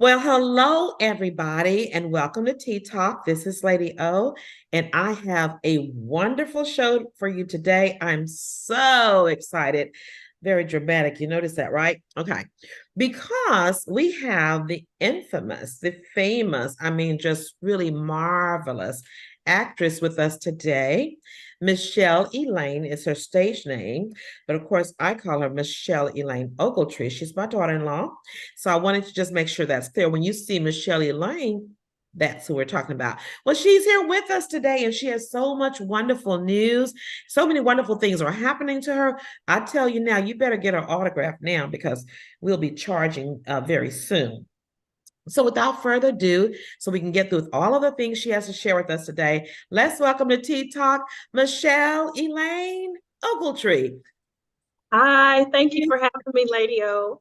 Well, hello, everybody, and welcome to Tea Talk. This is Lady O, and I have a wonderful show for you today. I'm so excited. Very dramatic. You notice that, right? Okay. Because we have the infamous, the famous, just really marvelous actress with us today. Michelle Elaine is her stage name, but of course, I call her Michelle Elaine Ogletree. She's my daughter in law. So I wanted to just make sure that's clear. When you see Michelle Elaine, that's who we're talking about. Well, she's here with us today, and she has so much wonderful news. So many wonderful things are happening to her. I tell you now, you better get her autograph now because we'll be charging very soon. So without further ado, so we can get through with all of the things she has to share with us today, let's welcome to Tea Talk, Michelle Elaine Ogletree. Hi, thank you for having me, Lady O.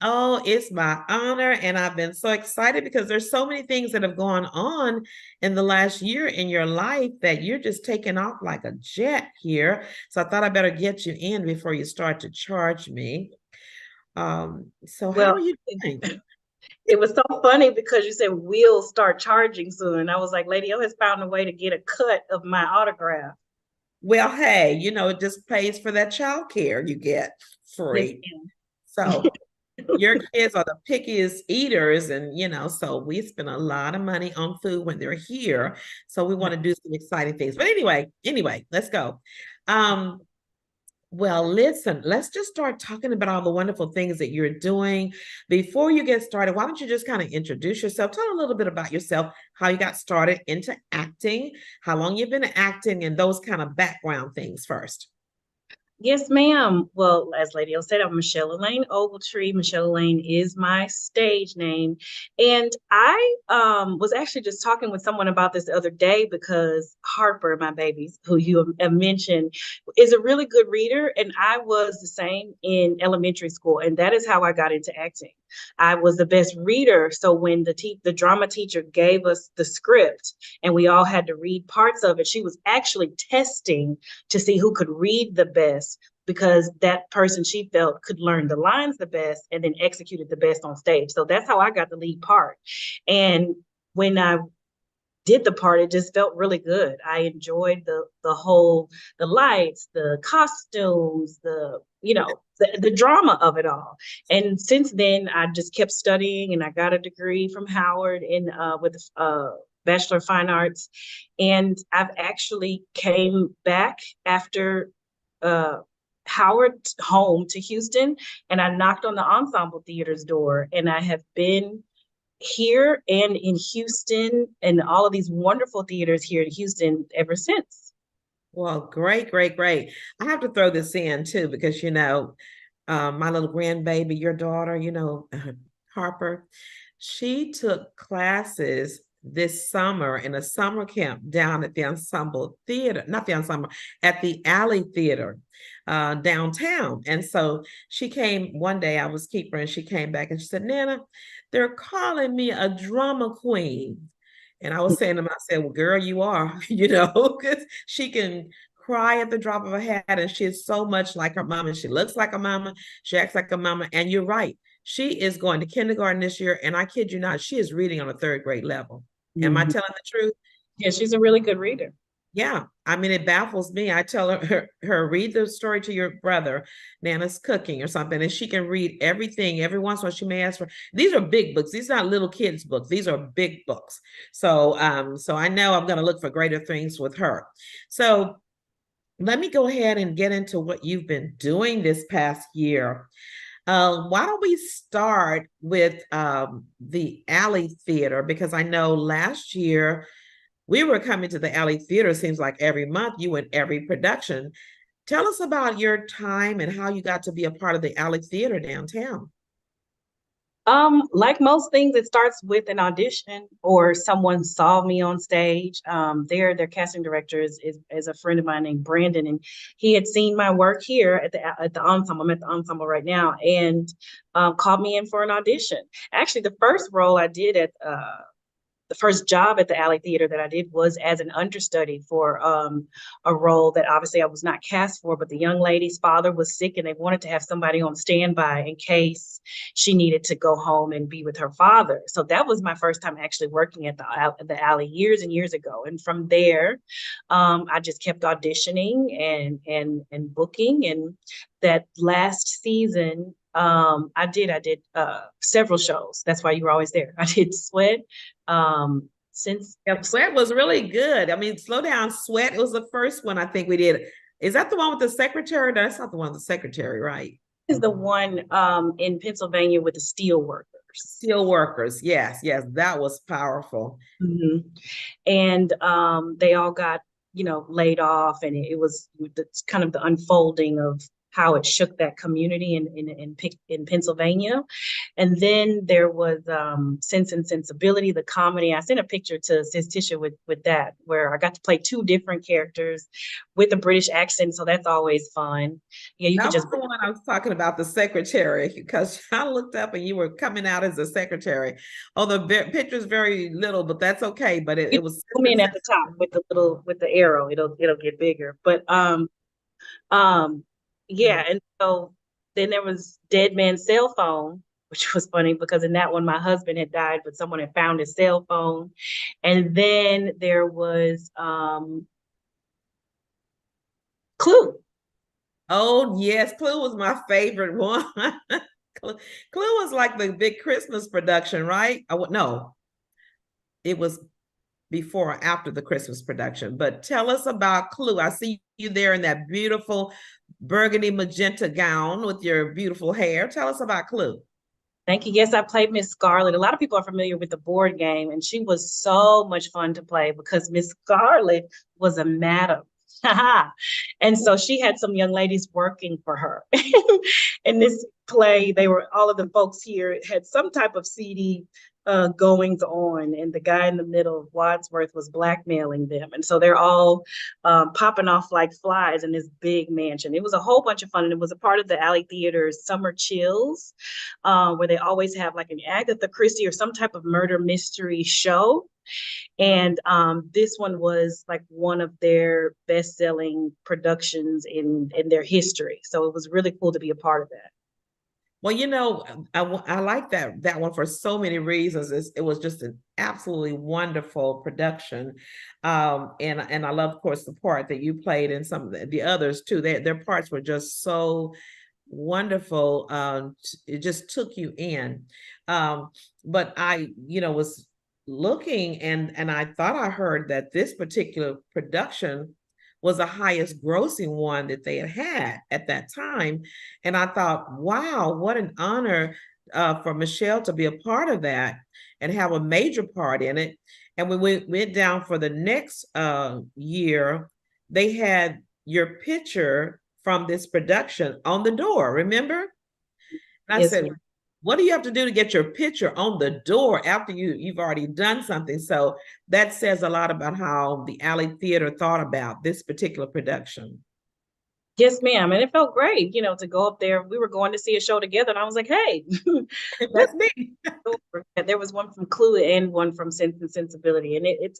Oh, it's my honor. And I've been so excited because there's so many things that have gone on in the last year in your life that you're just taking off like a jet here. So I thought I better get you in before you start to charge me. So how are Well, you doing? it was so funny because you said we'll start charging soon. And I was like, Lady O has found a way to get a cut of my autograph. Well, hey, it just pays for that child care you get Yes, free. ma'am. So your kids are the pickiest eaters, and so we spend a lot of money on food when they're here. So we want to do some exciting things. But anyway, let's go. Um, well, listen, let's just start talking about all the wonderful things that you're doing. Before you get started, why don't you just kind of introduce yourself? Tell a little bit about yourself, how you got started into acting, how long you've been acting, and those kind of background things first. Yes, ma'am. Well, as Lady O said, I'm Michelle Elaine Ogletree. Michelle Elaine is my stage name. And I was actually just talking with someone about this the other day because Harper, my babies, who you have mentioned, is a really good reader. And I was the same in elementary school. And that is how I got into acting. I was the best reader. So when the drama teacher gave us the script and we all had to read parts of it, she was actually testing to see who could read the best because that person she felt could learn the lines the best and then executed the best on stage. So that's how I got the lead part. And when I did the part, it just felt really good. I enjoyed the lights, the costumes, the drama of it all. And since then, I just kept studying, and I got a degree from Howard in with Bachelor of Fine Arts. And I've actually came back after uh, Howard home to Houston, and I knocked on the Ensemble Theater's door, and I have been here and in Houston and all of these wonderful theaters here in Houston ever since. Well, great, great, great. I have to throw this in too because my little grandbaby, your daughter, Harper, she took classes this summer in a summer camp down at the Ensemble Theater, not the Ensemble, at the Alley Theater downtown. And so she came one day, I was keeper, and she came back and she said, Nana, they're calling me a drama queen. And I was saying to myself, well, girl, you are, because she can cry at the drop of a hat, and she is so much like her mama. She looks like a mama, she acts like a mama. And you're right. She is going to kindergarten this year, and I kid you not, she is reading on a third grade level. Am I Mhm. telling the truth? Yeah, she's a really good reader. Yeah, it baffles me. I tell her read the story to your brother, Nana's cooking or something, and she can read everything. Every once in a while, she may ask for. These are big books. These are not little kids' books. These are big books. So I know I'm going to look for greater things with her. So let me go ahead and get into what you've been doing this past year. Why don't we start with the Alley Theater? Because I know last year we were coming to the Alley Theater, seems like every month, you went every production. Tell us about your time and how you got to be a part of the Alley Theater downtown. Like most things, it starts with an audition or someone saw me on stage. Their casting director is a friend of mine named Brandon, and he had seen my work here at the ensemble. I'm at the ensemble right now, and called me in for an audition. Actually, the first role I did the first job at the Alley Theater that I did was as an understudy for a role that obviously I was not cast for, but the young lady's father was sick and they wanted to have somebody on standby in case she needed to go home and be with her father. So that was my first time actually working at the Alley years and years ago. And from there, I just kept auditioning and booking. And that last season, I did several shows. That's why you were always there. I did Sweat. Since Yeah, Sweat was really good. I mean, Slow Down Sweat, it was the first one I think we did. Is that the one with the secretary? No, that's not the one with the secretary, right? is the one in Pennsylvania with the steel workers. Steel workers. Yes, yes, that was powerful. Mhm. And they all got, laid off, and it was kind of the unfolding of how it shook that community in Pennsylvania. And then there was Sense and Sensibility, the comedy. I sent a picture to Sis Tisha with that, where I got to play two different characters with a British accent, so that's always fun. Yeah, you could That was just the one I was talking about, the secretary, because I looked up and you were coming out as a secretary. Oh, the picture's very little, but that's okay. But it was zoom in at the top with the arrow. It'll get bigger. But um yeah, and so then there was Dead Man's Cell Phone, which was funny because in that one my husband had died, but someone had found his cell phone. And then there was Clue. Oh, yes, Clue was my favorite one. Clue was like the big Christmas production, right? No, it was before or after the Christmas production. But tell us about Clue. I see you there in that beautiful burgundy magenta gown with your beautiful hair. Tell us about Clue. Thank you. Yes, I played Miss Scarlet. A lot of people are familiar with the board game, and she was so much fun to play because Miss Scarlet was a madam. And so she had some young ladies working for her. In this play, they were all of the folks here had some type of seedy goings on, and the guy in the middle, Wadsworth, was blackmailing them. And so they're all popping off like flies in this big mansion. It was a whole bunch of fun, and it was a part of the Alley Theater's Summer Chills, where they always have like an Agatha Christie or some type of murder mystery show. And this one was like one of their best-selling productions in their history. So it was really cool to be a part of that. Well, I like that one for so many reasons. It was just an absolutely wonderful production, and I love, of course, the part that you played and some of the others too. Their parts were just so wonderful. It just took you in. But I, was looking and I thought I heard that this particular production was the highest grossing one that they had at that time. And I thought, wow, what an honor for Michelle to be a part of that and have a major part in it. And when we went down for the next year, they had your picture from this production on the door, remember? And I Yes, said, what do you have to do to get your picture on the door after you've already done something? So that says a lot about how the Alley Theater thought about this particular production. yes, ma'am. And it felt great, to go up there. We were going to see a show together, and I was like, hey, That's me. there was one from Clue and one from Sense and Sensibility, and it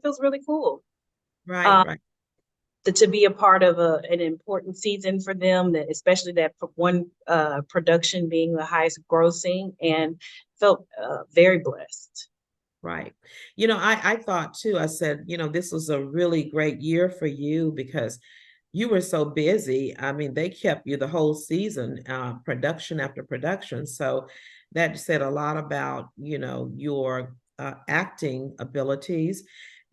feels really cool. Right, right. To be a part of an important season for them, that especially that one production being the highest grossing, and felt very blessed. Right. I thought too, I said, this was a really great year for you because you were so busy. I mean, they kept you the whole season, production after production. So that said a lot about, your acting abilities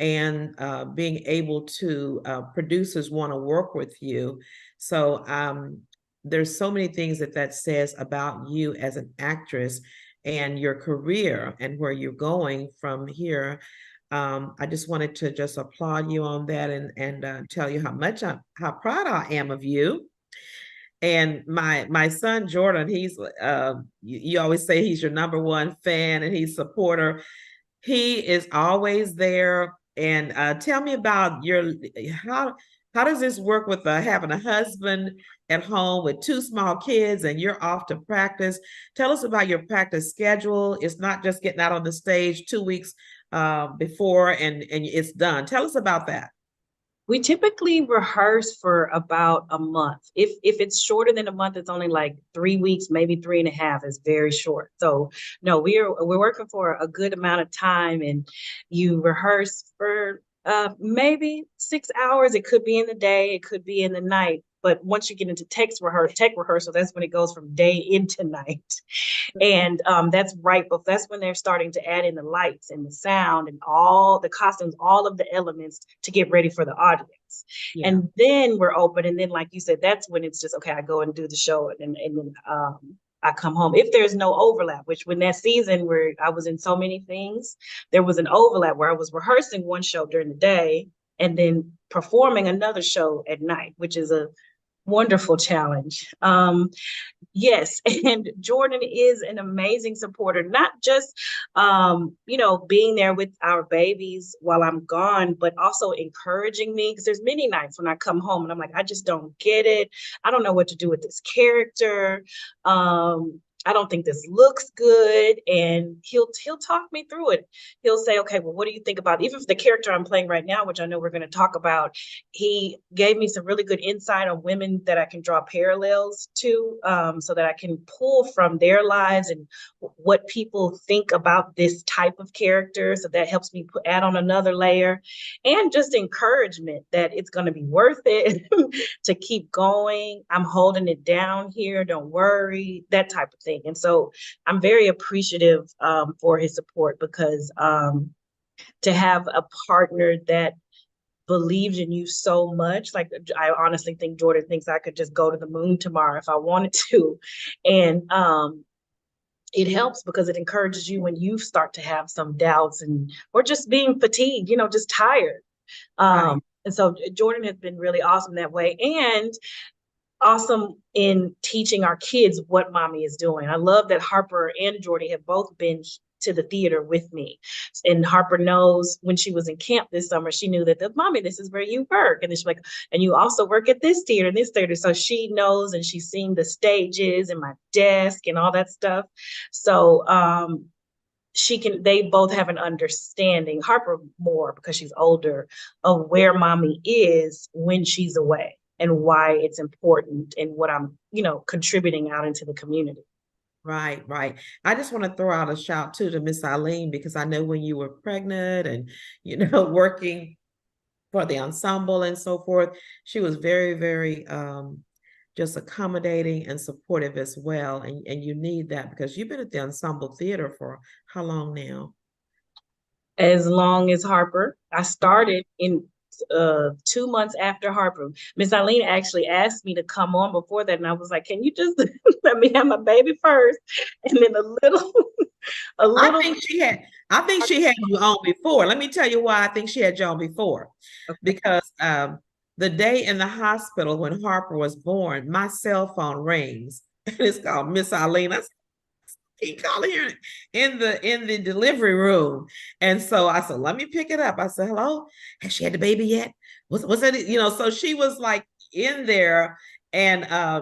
and being able to, producers want to work with you. So there's so many things that says about you as an actress and your career and where you're going from here. I just wanted to just applaud you on that and tell you how proud I am of you. And my son Jordan, he's you always say he's your number one fan and he's supporter. He is always there. And tell me about how how does this work with having a husband at home with two small kids and you're off to practice? Tell us about your practice schedule. It's not just getting out on the stage 2 weeks before and it's done. Tell us about that. We typically rehearse for about a month. If it's shorter than a month, it's only like 3 weeks, maybe three and a half. Is very short. So no, we're working for a good amount of time, and you rehearse for maybe 6 hours. It could be in the day, it could be in the night. But once you get into tech rehearsal, that's when it goes from day into night. And that's right, but that's when they're starting to add in the lights and the sound and all the costumes, all of the elements to get ready for the audience. Yeah. And then we're open. And then, like you said, that's when it's just okay, I go and do the show, and then I come home. If there's no overlap, which when that season where I was in so many things, there was an overlap where I was rehearsing one show during the day and then performing another show at night, which is a wonderful challenge. Yes, and Jordan is an amazing supporter, not just being there with our babies while I'm gone, but also encouraging me because there's many nights when I come home and I'm like, I just don't get it. I don't know what to do with this character. I don't think this looks good. And he'll talk me through it. He'll say, okay, well, what do you think about even the character I'm playing right now, which I know we're going to talk about? He gave me some really good insight on women that I can draw parallels to, so that I can pull from their lives and what people think about this type of character. So that helps me add on another layer, and just encouragement that it's going to be worth it to keep going. I'm holding it down here. Don't worry, that type of thing. And so I'm very appreciative for his support, because to have a partner that believes in you so much. Like, I honestly think Jordan thinks I could just go to the moon tomorrow if I wanted to. And it helps because it encourages you when you start to have some doubts and or just being fatigued, just tired. Right. And so Jordan has been really awesome that way. And awesome in teaching our kids what mommy is doing. I love that Harper and Jordy have both been to the theater with me. And Harper knows when she was in camp this summer, she knew that the mommy, this is where you work. And then she's like, and you also work at this theater and this theater. So she knows, and she's seen the stages and my desk and all that stuff. So they both have an understanding, Harper more because she's older, of where mommy is when she's away and why it's important and what I'm, contributing out into the community. Right, right. I just want to throw out a shout too to Miss Eileen because I know when you were pregnant and working for the ensemble and so forth, she was very, very just accommodating and supportive as well. And you need that because you've been at the ensemble theater for how long now? As long as Harper. I started in 2 months after Harper. Miss Eileen actually asked me to come on before that, and I was like, "Can you just let me have my baby first?" And then a little, a I little. think she had I think she had you on before. Let me tell you why I think she had you on before. Okay. Because the day in the hospital when Harper was born, my cell phone rings. And it's called Miss Eileen. I keep calling her in the delivery room. And so I said, let me pick it up. I said, hello, has she had the baby yet? Was it, so she was like in there. And I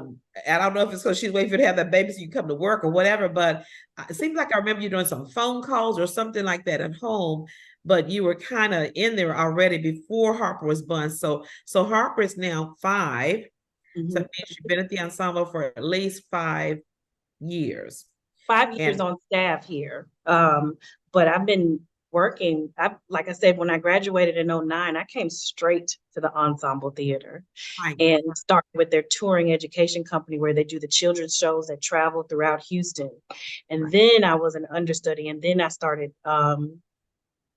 don't know if it's because she's waiting for you to have that baby so you come to work or whatever, but it seems like I remember you doing some phone calls or something like that at home, but you were kind of in there already before Harper was born. So Harper is now 5. So Mhm. it means you've been at the ensemble for at least 5 years. 5 years And on staff here. But I've been working. Like I said, when I graduated in '09, I came straight to the ensemble theater my and started with their touring education company where they do the children's shows that travel throughout Houston. And then I was an understudy, and then I started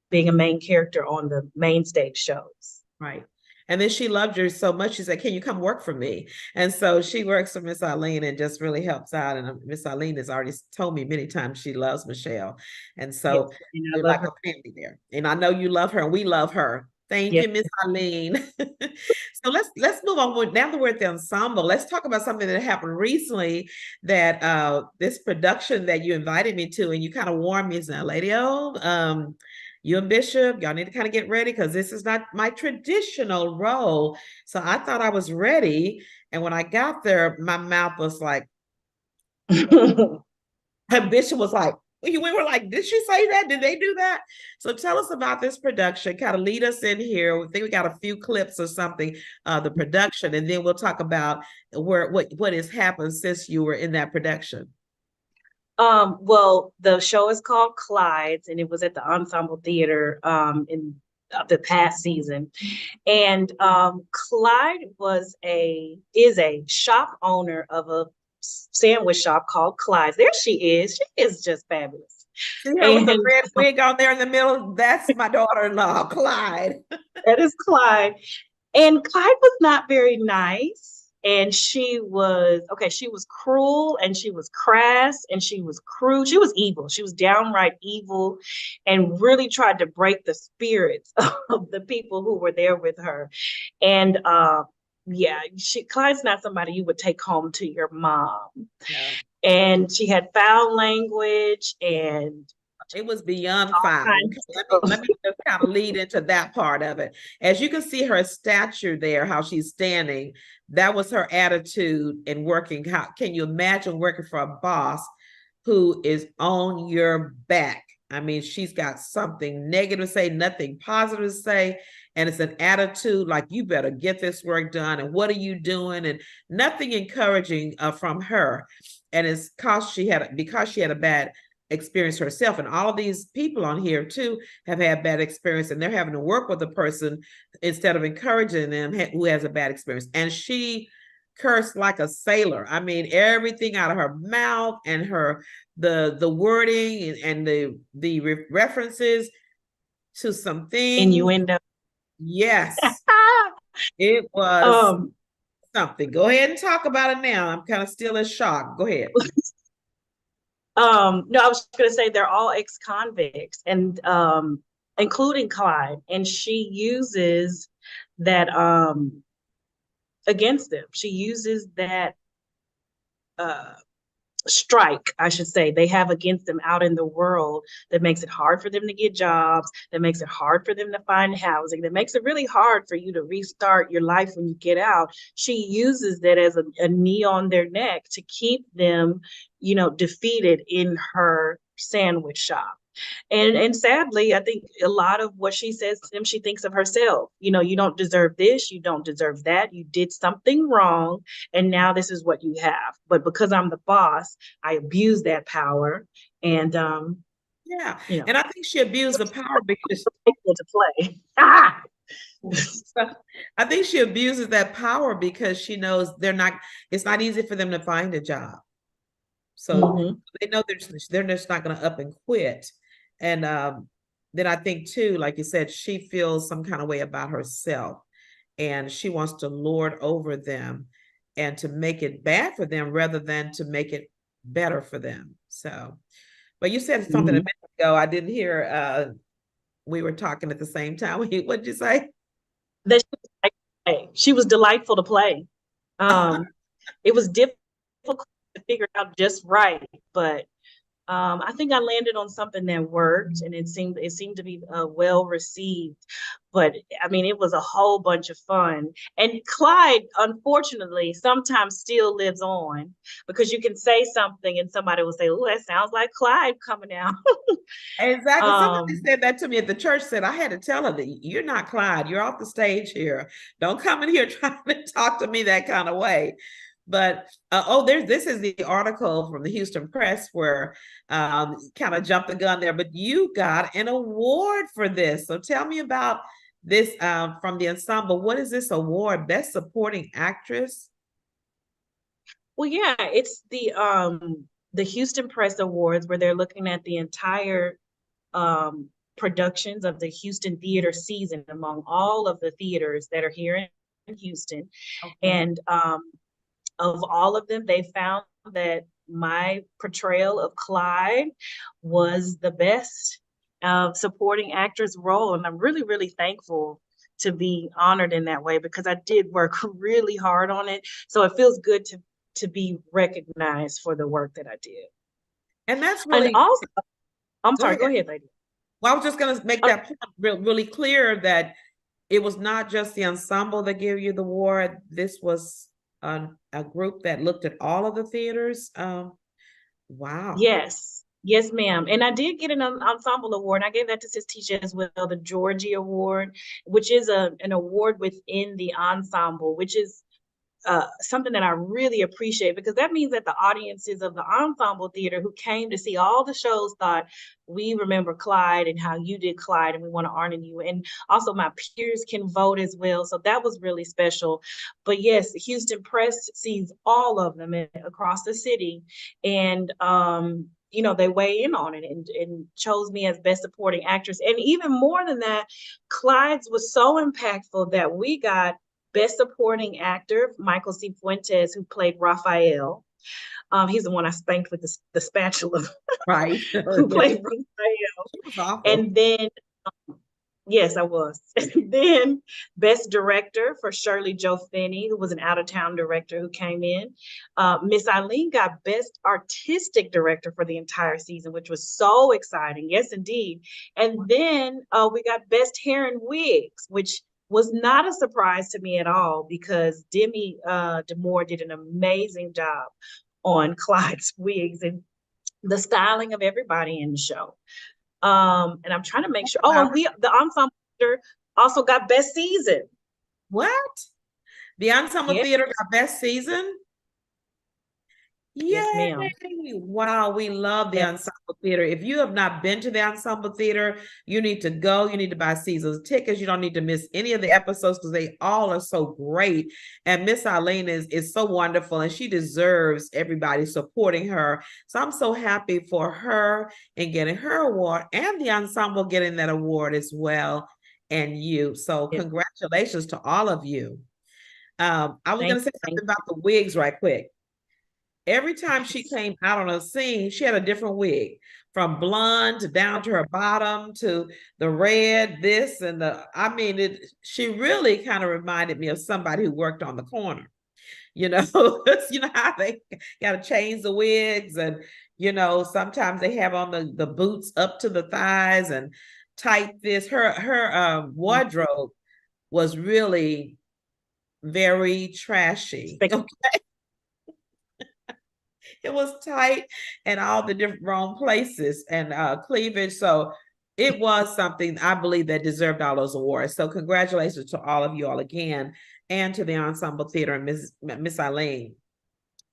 being a main character on the main stage shows. right. And then she loved you so much. She said, can you come work for me? And so she works for Miss Eileen and just really helps out. And Miss Eileen has already told me many times she loves Michelle. And Yes, so and I you're love like her. a family there. And I know you love her and we love her. Thank Yes. you, Miss Eileen. So let's move on. Now that we're at the ensemble, let's talk about something that happened recently that this production that you invited me to, and you kind of warned me, as a lady, you and Bishop, y'all need to kind of get ready because this is not my traditional role. So I thought I was ready. And when I got there, my mouth was like, and Bishop was like, we were like, did she say that? Did they do that? So tell us about this production. Kind of lead us in here. I think we got a few clips or something, the production, and then we'll talk about what has happened since you were in that production. Well, the show is called Clyde's, and it was at the Ensemble Theater in the past season. And Clyde is a shop owner of a sandwich shop called Clyde's. There she is. She is just fabulous. See her with the And red wig on there in the middle? That's my daughter-in-law, Clyde. that is Clyde. And Clyde was not very nice. And she was cruel and she was crass and she was cruel. She was evil. She was downright evil and really tried to break the spirits of the people who were there with her. And yeah, Clyde's not somebody you would take home to your mom. Yeah. And she had foul language and it was beyond all foul. kinds Let me just kind of lead into that part of it. As you can see her stature there, how she's standing, that was her attitude in working. How can you imagine working for a boss who is on your back? I mean, she's got something negative to say, nothing positive to say. And it's an attitude like, you better get this work done. And what are you doing? And nothing encouraging from her. And it's because she had a bad experience herself. And all of these people on here too have had bad experience, and they're having to work with a person instead of encouraging them who has a bad experience. And she cursed like a sailor. I mean, everything out of her mouth and the wording and the references to some things. innuendo. Yes, it was something. Go ahead and talk about it now. I'm kind of still in shock. Go ahead. No, I was going to say they're all ex-convicts, and including Clyde, and she uses that against them. She uses that strike, I should say, they have against them out in the world that makes it hard for them to get jobs, that makes it hard for them to find housing, that makes it really hard for you to restart your life when you get out. She uses that as a knee on their neck to keep them, defeated in her sandwich shop. And sadly, I think a lot of what she says to them, she thinks of herself. You don't deserve this, you don't deserve that, you did something wrong, and now this is what you have. But because I'm the boss, I abuse that power. And yeah, and I think she abused the power because to play. Ah! I think she abuses that power because she knows it's not easy for them to find a job. So they know they're just not going to up and quit. And then I think too, like you said, she feels some kind of way about herself, and she wants to lord over them and to make it bad for them rather than to make it better for them. So, but you said something a minute ago. I didn't hear. We were talking at the same time. What did you say? That she was delightful to play. It was difficult to figure out just right, but I think I landed on something that worked, and it seemed to be well received. But I mean, it was a whole bunch of fun. And Clyde, unfortunately, sometimes still lives on, because you can say something and somebody will say, "Oh, that sounds like Clyde coming out." Exactly. Somebody said that to me at the church. Said I had to tell her that you're not Clyde. You're off the stage here. Don't come in here trying to talk to me that kind of way. But this is the article from the Houston Press where kind of jumped the gun there. But you got an award for this. So tell me about this from the ensemble. What is this award? Best Supporting Actress? Well, yeah, it's the Houston Press Awards, where they're looking at the entire productions of the Houston theater season among all of the theaters that are here in Houston. Okay. And of all of them, they found that my portrayal of Clyde was the best supporting actress role. And I'm really, really thankful to be honored in that way, because I did work really hard on it. So it feels good to be recognized for the work that I did. And that's really... And also, I'm sorry, go ahead, lady. Well, I was just going to make that point really clear that it was not just the ensemble that gave you the award. This was a group that looked at all of the theaters. Wow. Yes. Yes, ma'am. And I did get an ensemble award. I gave that to Sis Teacher as well, the Georgie Award, which is an award within the ensemble, which is something that I really appreciate because that means that the audiences of the ensemble theater who came to see all the shows thought, we remember Clyde and how you did Clyde, and we want to honor you. And also, my peers can vote as well. So that was really special. But yes, Houston Press sees all of them across the city. And, they weigh in on it and chose me as best supporting actress. And even more than that, Clyde's was so impactful that we got Best Supporting Actor, Michael C. Fuentes, who played Raphael. He's the one I spanked with the spatula, Right. who played She Raphael. was awful. And then, yes, I was. And then Best Director for Shirley Joe Finney, who was an out-of-town director who came in. Miss Eileen got Best Artistic Director for the entire season, which was so exciting. Yes, indeed. And then we got Best Hair and Wigs, which was not a surprise to me at all because Demi Moore did an amazing job on Clyde's wigs and the styling of everybody in the show. And I'm trying to make sure. Oh, Wow. and the ensemble also got best season. What? The Ensemble Yes, Theater got best season? yes, Yay! ma'am. Wow, we love the Yes, Ensemble Theater. If you have not been to the Ensemble Theater, you need to go. You need to buy season tickets. You don't need to miss any of the episodes because they all are so great. And Miss Eileen is so wonderful, and she deserves everybody supporting her. So I'm so happy for her in getting her award and the ensemble getting that award as well. And you. So yes. congratulations to all of you. I was going Thank to say you, thank something about the wigs right quick. Every time she came out on a scene, she had a different wig, from blonde to down to her bottom to the red, this and the. I mean, she really kind of reminded me of somebody who worked on the corner. You know, you know how they got to change the wigs, and sometimes they have on the boots up to the thighs and tight this. Her you. wardrobe was really very trashy. Spec- It was tight and all the different wrong places and cleavage. So it was something I believe that deserved all those awards. So congratulations to all of you all again, and to the Ensemble Theater and Miss Eileen.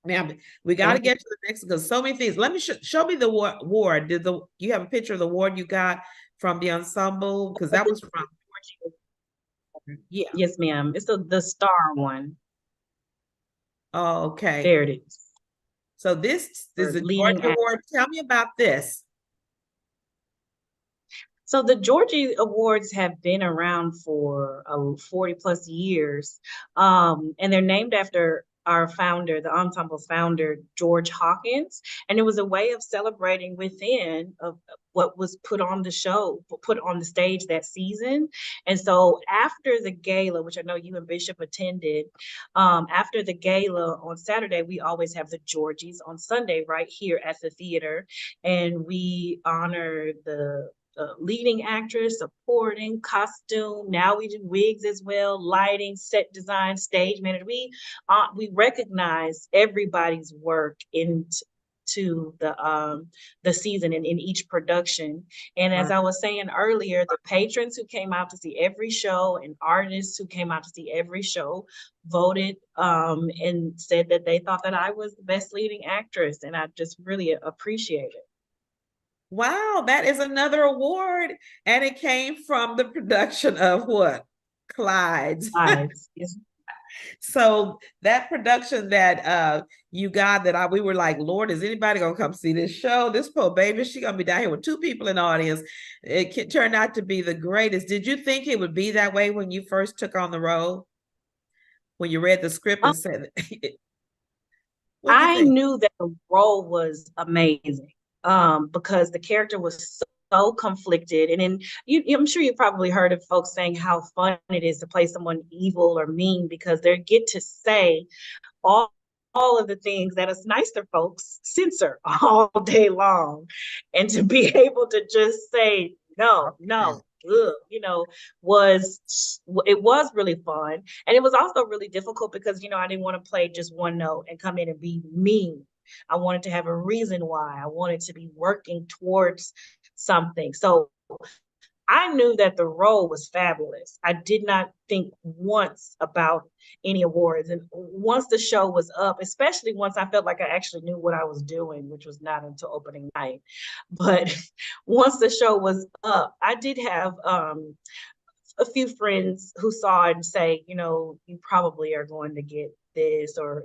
Now we got to Thank you. get to the next because so many things. Let me show me the award. You have a picture of the award you got from the ensemble? Because that was from, yeah. Yes, ma'am. It's the star one. Oh, okay. There it is. So this is For the leading Georgia actor. Award. Tell me about this. So the Georgie Awards have been around for 40 plus years. And they're named after our founder, the ensemble's founder, George Hawkins. And it was a way of celebrating within of what was put on the show, put on the stage that season. And so after the gala, which I know you and Bishop attended, after the gala on Saturday, we always have the Georgies on Sunday right here at the theater. And we honor the leading actress, supporting, costume. Now we do wigs as well, lighting, set design, stage manager. We recognize everybody's work into the season and in each production. And as I was saying earlier, the patrons who came out to see every show and artists who came out to see every show voted and said that they thought that I was the best leading actress, and I just really appreciate it. Wow, that is another award. And it came from the production of what? Clyde's. Lives. So that production that you got that we were like, Lord, is anybody gonna come see this show? This poor baby, she gonna be down here with two people in the audience. It turned out to be the greatest. Did you think it would be that way when you first took on the role? When you read the script and said, what do you I think? knew that the role was amazing because the character was so conflicted. And then I'm sure you probably heard of folks saying how fun it is to play someone evil or mean because they get to say all, all of the things that us nicer folks censor all day long. And to be able to just say, no, no, ugh, it was really fun. And it was also really difficult because, I didn't want to play just one note and come in and be mean. I wanted to have a reason why. I wanted to be working towards something. So I knew that the role was fabulous. I did not think once about any awards. And once the show was up, especially once I felt like I actually knew what I was doing, which was not until opening night. But once the show was up, I did have a few friends who saw it and say, you probably are going to get this or,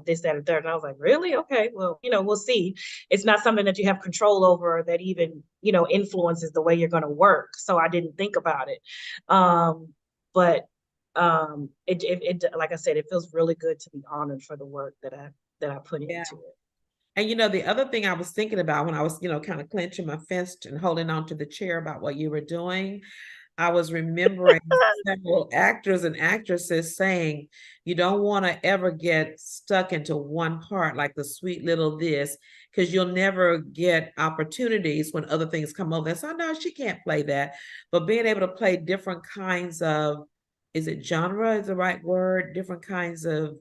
this, that, or third. And I was like, really? Okay, well, we'll see. It's not something that you have control over or that even, influences the way you're going to work. So I didn't think about it. But like I said, it feels really good to be honored for the work that I put Yeah. into it. And the other thing I was thinking about when I was, kind of clenching my fist and holding on to the chair about what you were doing, I was remembering several actors and actresses saying, you don't want to ever get stuck into one part, like the sweet little this, because you'll never get opportunities when other things come over. So, no, she can't play that. But being able to play different kinds of, is it genre is the right word? Different kinds of,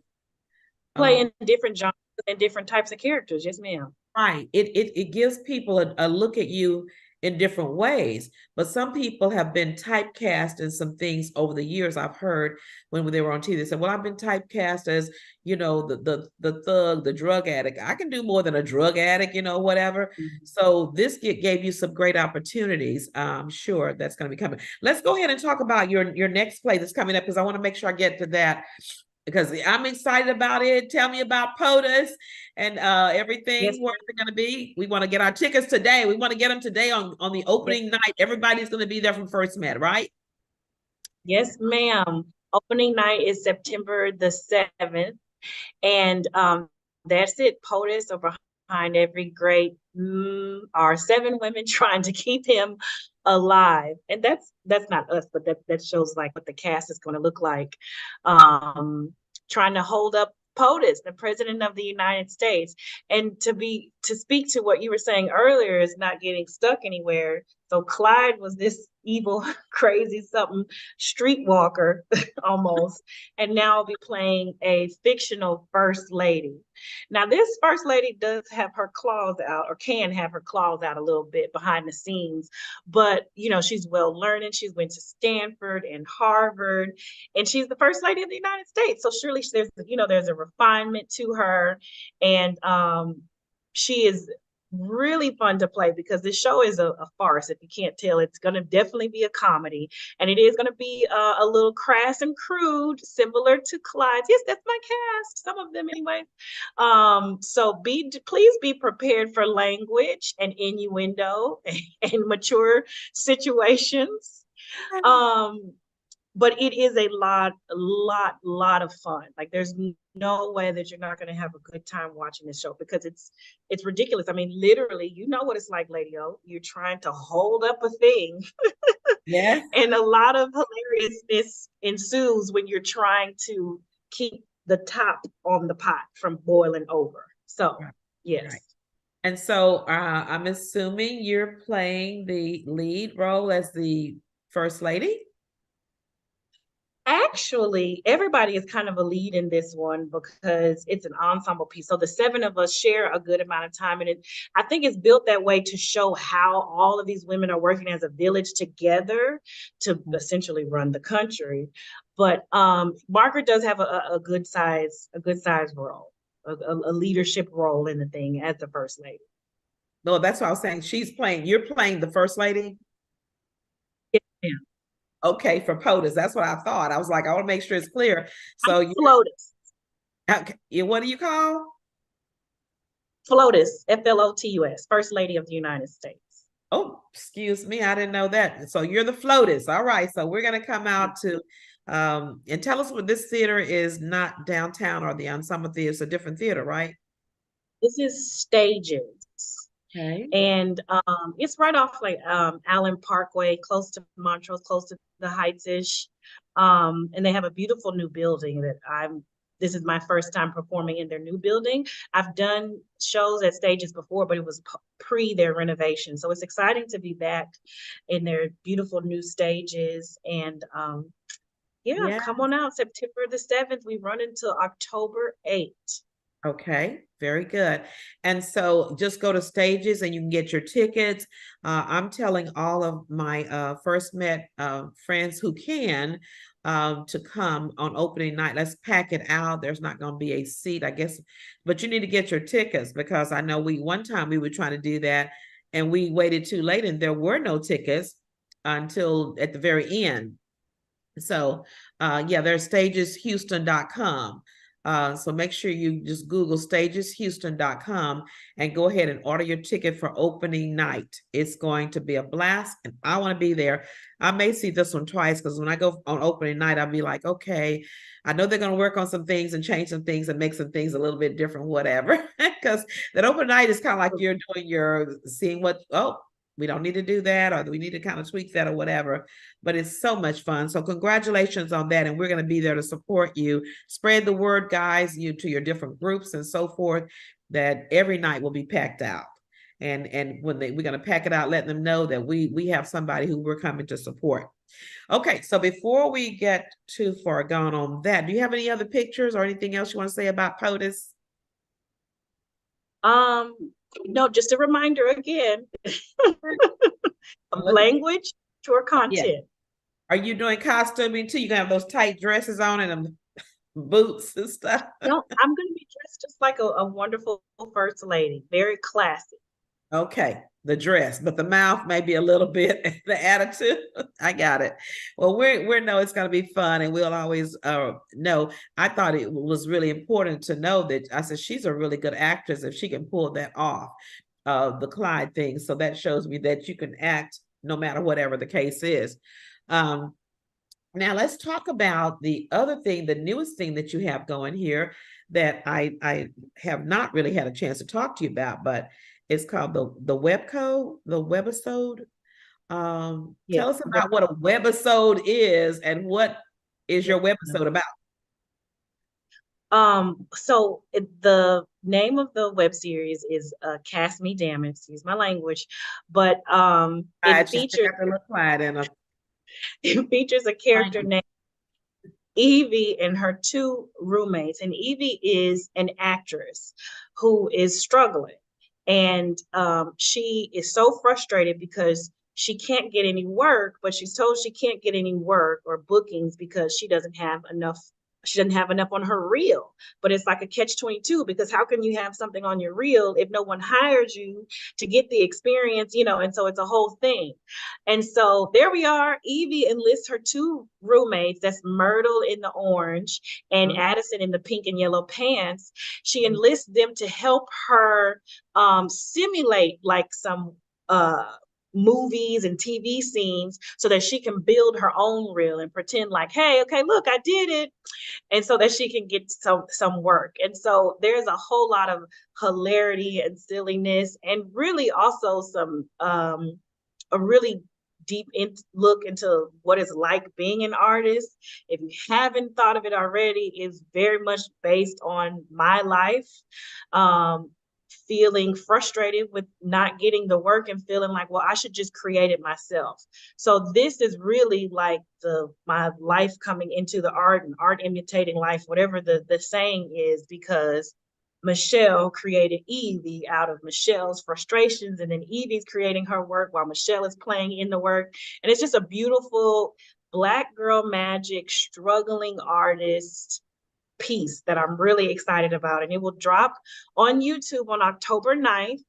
Play um, in different genres and different types of characters. Yes, ma'am. right. It gives people a look at you in different ways. But some people have been typecast in some things over the years. I've heard when they were on TV, they said, well, I've been typecast as, the thug, the drug addict. I can do more than a drug addict, whatever. Mm-hmm. So this gave you some great opportunities. I'm sure that's going to be coming. Let's go ahead and talk about your next play that's coming up, because I want to make sure I get to that, because I'm excited about it. Tell me about POTUS and Yes, everything. Where's it going to be? We want to get our tickets today. We want to get them today on the yes, opening night. Everybody's going to be there from First Med, right? yes, ma'am. Opening night is September the 7th. And that's it. POTUS are behind every great are 7 women trying to keep him alive. And that's not us, but that shows like what the cast is going to look like. Trying to hold up POTUS, the president of the United States. And to speak to what you were saying earlier is not getting stuck anywhere. So Clyde was this evil, crazy something streetwalker almost, and now I'll be playing a fictional first lady. Now, this first lady does have her claws out, or can have her claws out a little bit behind the scenes, but she's well learned. She's went to Stanford and Harvard, and she's the first lady of the United States. So surely there's a refinement to her, and she is really fun to play because this show is a farce. If you can't tell, it's going to definitely be a comedy, and it is going to be a little crass and crude, similar to Clyde's. Yes, that's my cast, some of them anyway. So please be prepared for language and innuendo and mature situations. Um, but it is a lot of fun. Like there's no way that you're not going to have a good time watching this show because it's ridiculous. I mean, literally, you know what it's like, Lady O. You're trying to hold up a thing, Yes. and a lot of hilariousness ensues when you're trying to keep the top on the pot from boiling over. So, Right. yes. Right. And so I'm assuming you're playing the lead role as the first lady. Actually, everybody is kind of a lead in this one because it's an ensemble piece. So the 7 of us share a good amount of time. And I think it's built that way to show how all of these women are working as a village together to essentially run the country. But Margaret does have a good size role, a leadership role in the thing as the first lady. No, that's what I was saying. You're playing the first lady. Yeah. Okay, for POTUS. That's what I thought. I was like, I want to make sure it's clear. I'm So you're FLOTUS. okay, what do you call? FLOTUS, FLOTUS, First Lady of the United States. Oh, excuse me. I didn't know that. So you're the FLOTUS. All right. So we're going to come out to and tell us what this theater is, not downtown or the ensemble theater. It's a different theater, right? This is Stages. Okay. And it's right off like Allen Parkway, close to Montrose, close to the Heights-ish. And they have a beautiful new building that this is my first time performing in their new building. I've done shows at Stages before, but it was pre their renovation. So it's exciting to be back in their beautiful new stages. And yeah, Yeah. come on out September the 7th. We run until October 8th. Okay. Very good. And so just go to stages and you can get your tickets. I'm telling all of my first met friends who can to come on opening night. Let's pack it out. There's not going to be a seat, I guess, but you need to get your tickets because I know one time we were trying to do that and we waited too late and there were no tickets until at the very end. So, yeah, there's stageshouston.com. So make sure you just Google stageshouston.com and go ahead and order your ticket for opening night. It's going to be a blast, and I want to be there. I may see this one twice because when I go on opening night, I'll be like, okay, I know they're going to work on some things and change some things and make some things a little bit different, whatever. Because that open night is kind of like you're doing your seeing what, oh, we don't need to do that, or we need to kind of tweak that or whatever. But it's so much fun. So congratulations on that. And we're going to be there to support you. Spread the word, guys, you to your different groups and so forth, that every night will be packed out. And when we're going to pack it out, letting them know that we have somebody who we're coming to support. Okay, so before we get too far gone on that, do you have any other pictures or anything else you want to say about POTUS? No, just a reminder again of language or Yeah. content. Are you doing costuming too? You gonna have those tight dresses on and them boots and stuff? No, I'm going to be dressed just like a wonderful first lady, very classy. Okay, the dress, but the mouth may be a little bit the attitude. I got it. Well, we're know it's gonna be fun, and we'll always know. I thought it was really important to know that I said she's a really good actress if she can pull that off, the Clyde thing. So that shows me that you can act no matter whatever the case is. Um, Now let's talk about the other thing, the newest thing that you have going here that I have not really had a chance to talk to you about, but it's called the webisode. Yes. Tell us about what a webisode is and what is your webisode about? So the name of the web series is Cast Me Damn It, excuse my language, but I just got to look quiet and it features a character named Evie and her two roommates. And Evie is an actress who is struggling. And she is so frustrated because she can't get any work, but she's told she can't get any work or bookings because she doesn't have enough on her reel. But it's like a catch-22 because how can you have something on your reel if no one hires you to get the experience, and so it's a whole thing. And so there we are. Evie enlists her two roommates, that's Myrtle in the orange and Addison in the pink and yellow pants. She enlists them to help her simulate like some movies and TV scenes so that she can build her own reel and pretend like, hey, okay, look, I did it. And so that she can get some work. And so there's a whole lot of hilarity and silliness and really also some a really deep look into what it's like being an artist. If you haven't thought of it already, it's very much based on my life. Feeling frustrated with not getting the work and feeling like, well, I should just create it myself. So this is really like my life coming into the art and art imitating life, whatever the saying is, because Michelle created Evie out of Michelle's frustrations, and then Evie's creating her work while Michelle is playing in the work. And it's just a beautiful Black girl magic, struggling artist piece that I'm really excited about. And it will drop on YouTube on October 9th.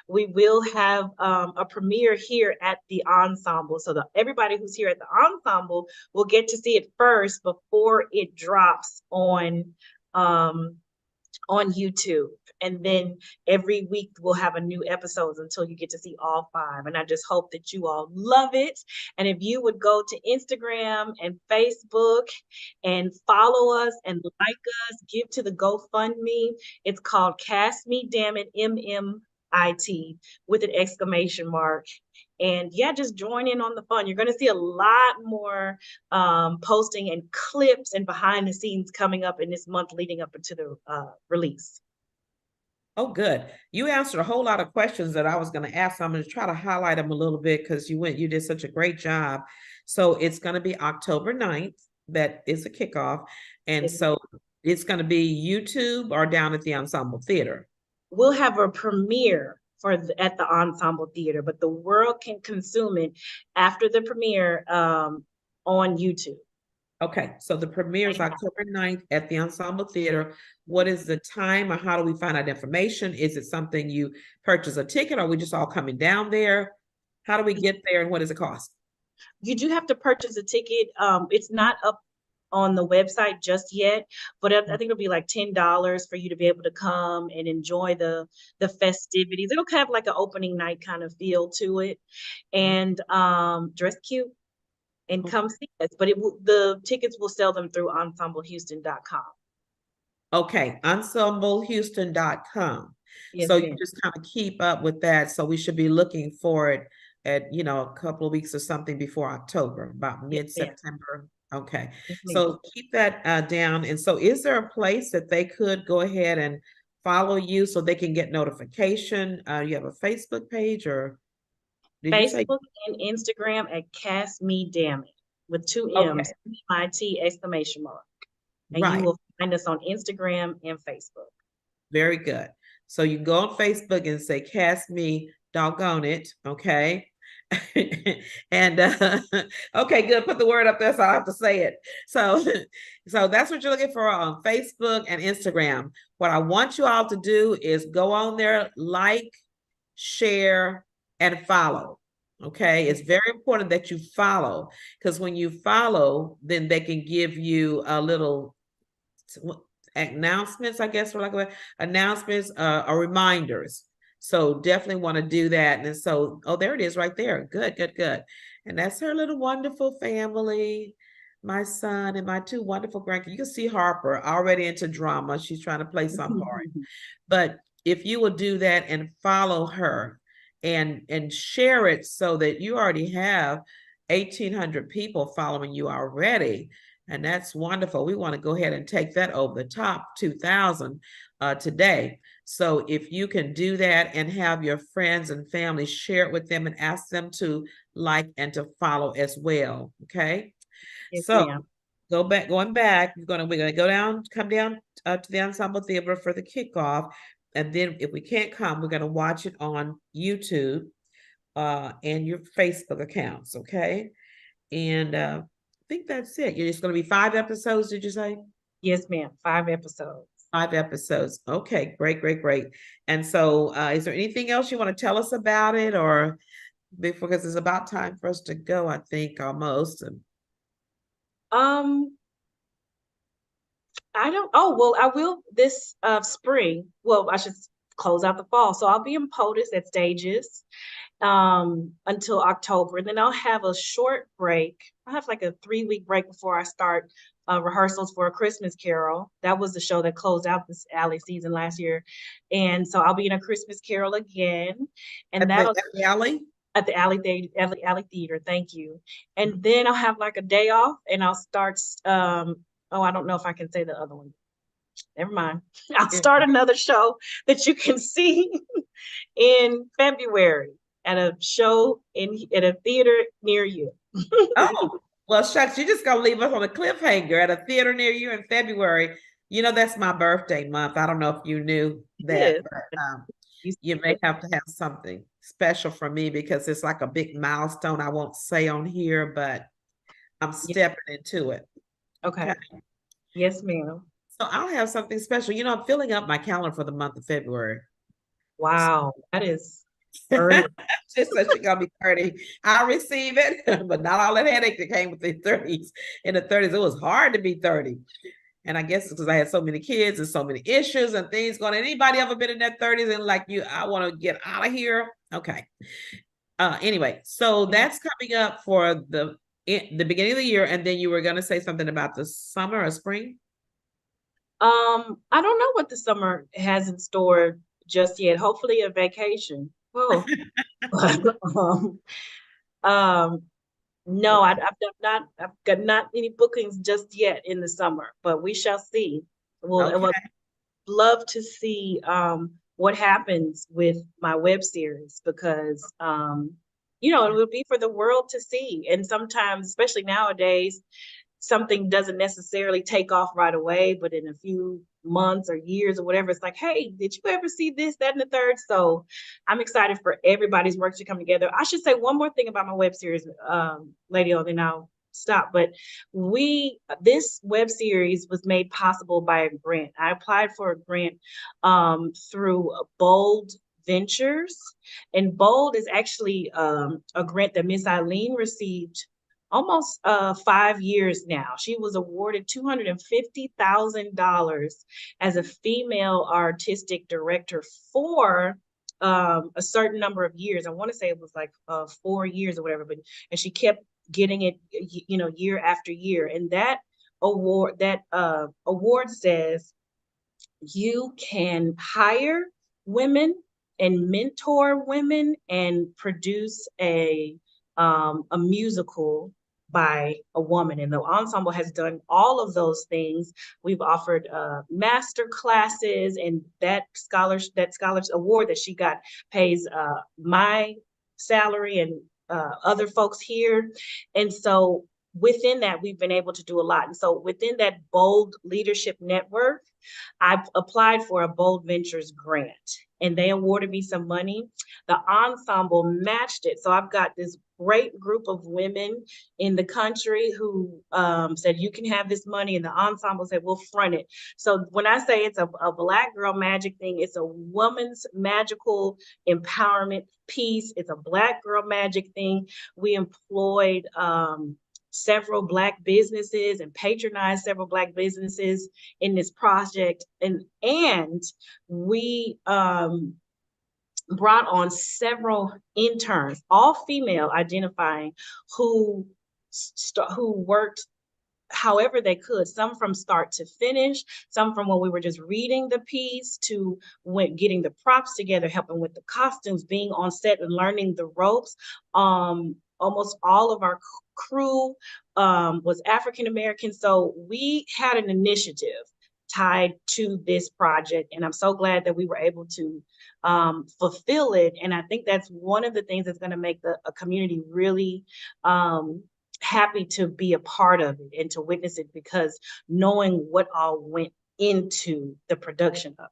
We will have a premiere here at the Ensemble. So everybody who's here at the Ensemble will get to see it first before it drops on YouTube. And then every week we'll have a new episodes until you get to see all 5. And I just hope that you all love it. And if you would go to Instagram and Facebook and follow us and like us, give to the GoFundMe. It's called Cast Me Damn It, MMIT with an exclamation mark. And yeah, just join in on the fun. You're going to see a lot more posting and clips and behind the scenes coming up in this month leading up into the release. Oh, good. You answered a whole lot of questions that I was going to ask. I'm going to try to highlight them a little bit because you did such a great job. So it's going to be October 9th. That is a kickoff. And so it's going to be YouTube or down at the Ensemble Theater. we'll have a premiere at the Ensemble Theater, but the world can consume it after the premiere on YouTube. Okay, so the premiere is October 9th at the Ensemble Theater. What is the time or how do we find out information? Is it something you purchase a ticket or are we just all coming down there? How do we get there and what does it cost? You do have to purchase a ticket. It's not up on the website just yet, but I think it'll be like $10 for you to be able to come and enjoy the festivities. It'll have like an opening night kind of feel to it, and dress cute and come see us. But the tickets will sell them through ensemblehouston.com. Okay, ensemblehouston.com. Yes, So you ma'am. just kind of keep up with that. So we should be looking for it at, a couple of weeks or something before October, about Yes, ma'am. mid-September. Okay, Yes, ma'am. so keep that down. And so is there a place that they could go ahead and follow you so they can get notification? You have a Facebook page or did you say? Facebook and Instagram at Cast Me Damn It with two Okay, M's, MIT exclamation mark. And you right. will find us on Instagram and Facebook. Very good. So you go on Facebook and say, cast me, doggone it. Okay. And okay, good. Put the word up there so I have to say it. So, so that's what you're looking for on Facebook and Instagram. What I want you all to do is go on there, like, share, and follow. Okay. It's very important that you follow because when you follow, then they can give you a little announcements, I guess, for like announcements or reminders. So definitely want to do that. And so, oh, there it is right there. Good, good, good. And that's her little wonderful family, my son and my two wonderful grandkids. You can see Harper already into drama. She's trying to play some part. But if you will do that and follow her and share it so that you already have 1,800 people following you already, and that's wonderful. We want to go ahead and take that over the top 2,000 today. So if you can do that and have your friends and family share it with them and ask them to like and to follow as well. Okay. Yes, So ma'am. going back, we're gonna go down, come down to the Ensemble Theater for the kickoff. And then if we can't come, we're gonna watch it on YouTube and your Facebook accounts. Okay. And I think that's it. It's going to be 5 episodes, did you say? Yes, ma'am. 5 episodes. 5 episodes. Okay, great, great, great. And so, is there anything else you want to tell us about it, or because it's about time for us to go? I think almost. Um, I don't. Oh, well, I will this spring. Well, I should close out the fall. So I'll be in POTUS at Stages until October. And then I'll have a short break. I'll have like a 3-week break before I start rehearsals for A Christmas Carol. That was the show that closed out this alley season last year. And so I'll be in A Christmas Carol again. And At that'll the alley? at the alley theater. Thank you. And then I'll have like a day off and I'll start oh, I don't know if I can say the other one. Never mind. I'll start another show that you can see in February at a show at a theater near you. Oh, well, shucks, you're just gonna leave us on a cliffhanger at a theater near you in February. You know, that's my birthday month. I don't know if you knew that, Yes. but you may have to have something special for me because it's like a big milestone I won't say on here, but I'm stepping into it. Okay. Okay. Yes, ma'am. So I'll have something special. I'm filling up my calendar for the month of February. Wow. That is early. Just so she's gonna be 30. I'll receive it, but not all that headache that came with the 30s. In the 30s, it was hard to be 30. And I guess it's because I had so many kids and so many issues and things going. Anybody ever been in their 30s and like you, I want to get out of here? Okay. Anyway, so that's coming up for the beginning of the year, and then you were gonna say something about the summer or spring. I don't know what the summer has in store just yet. Hopefully a vacation. Oh. um, um, no, I've got not any bookings just yet in the summer, but we shall see. I Okay. would love to see what happens with my web series because it would be for the world to see. And sometimes, especially nowadays, something doesn't necessarily take off right away, but in a few months or years or whatever, it's like, hey, did you ever see this, that, and the third? So I'm excited for everybody's work to come together. I should say one more thing about my web series, Lady O, then I'll stop. But this web series was made possible by a grant. I applied for a grant through Bold Ventures, and Bold is actually a grant that Miss Eileen received almost 5 years now. She was awarded $250,000 as a female artistic director for a certain number of years. I want to say it was like 4 years or whatever, but and she kept getting it, year after year. And that award says you can hire women and mentor women and produce a musical by a woman. And the ensemble has done all of those things. We've offered master classes, and that scholars award that she got pays my salary and other folks here. And so within that, we've been able to do a lot. And so within that Bold Leadership Network, I applied for a Bold Ventures grant, and they awarded me some money. The ensemble matched it. So I've got this great group of women in the country who said, you can have this money. And the ensemble said, we'll front it. So when I say it's a Black girl magic thing, it's a woman's magical empowerment piece. It's a Black girl magic thing. We employed several Black businesses and patronized several Black businesses in this project. And we brought on several interns, all female identifying, who worked however they could, some from start to finish, some from when we were just reading the piece to when getting the props together, helping with the costumes, being on set and learning the ropes. Almost all of our crew was African American. So we had an initiative tied to this project, and I'm so glad that we were able to fulfill it. And I think that's one of the things that's going to make a community really happy to be a part of it and to witness it, because knowing what all went into the production of it.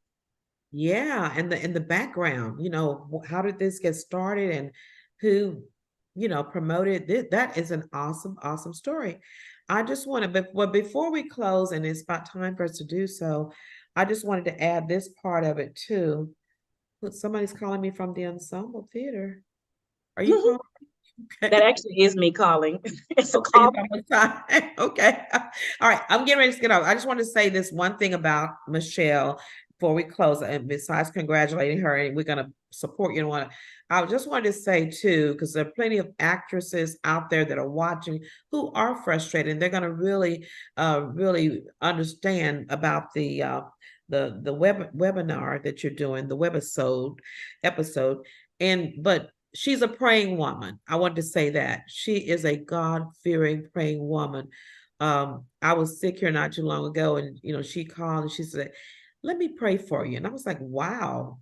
Yeah, and the background, how did this get started and who, promoted this? That is an awesome, awesome story. I just want to, but before we close, and it's about time for us to do so, I just wanted to add this part of it too. Look, somebody's calling me from the ensemble theater. Are you calling? That Okay. actually is me calling. So Okay, call. okay. All right. I'm getting ready to get off. I just want to say this one thing about Michelle before we close. And besides congratulating her, and we're going to support you. I just wanted to say too, because there are plenty of actresses out there that are watching who are frustrated, and they're going to really understand about the webinar that you're doing, the episode. But she's a praying woman. I want to say that she is a God-fearing, praying woman. I was sick here not too long ago, and she called and she said, "Let me pray for you." And I was like, "Wow."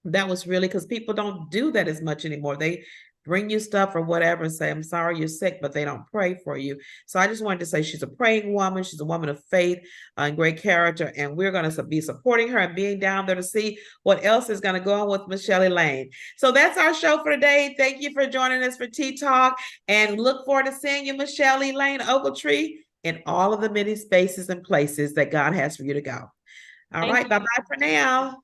That was really, because people don't do that as much anymore. They bring you stuff or whatever and say, "I'm sorry you're sick," but they don't pray for you. So I just wanted to say she's a praying woman. She's a woman of faith and great character. And we're going to be supporting her and being down there to see what else is going to go on with Michelle Elaine. So that's our show for today. Thank you for joining us for Tea Talk, and look forward to seeing you, Michelle Elaine Ogletree, in all of the many spaces and places that God has for you to go. All Thank right. you. Bye-bye for now.